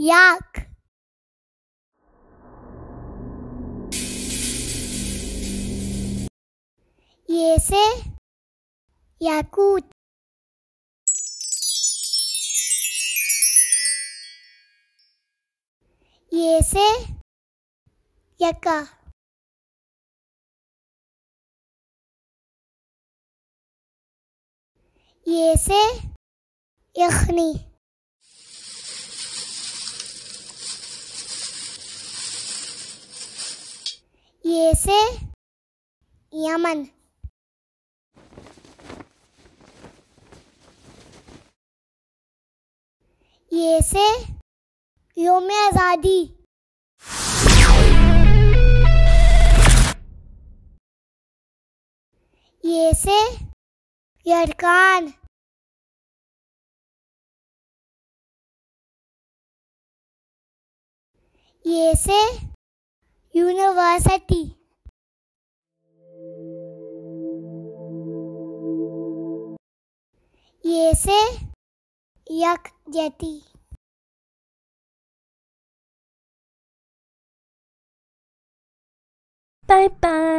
याक। ये से याकूत। ये से यका। ये से यखनी। ये से यमन। ये से योम आज़ादी। ये से यरकान। ये से यूनिवर्सिटी। ये से यकजहती। Bye bye.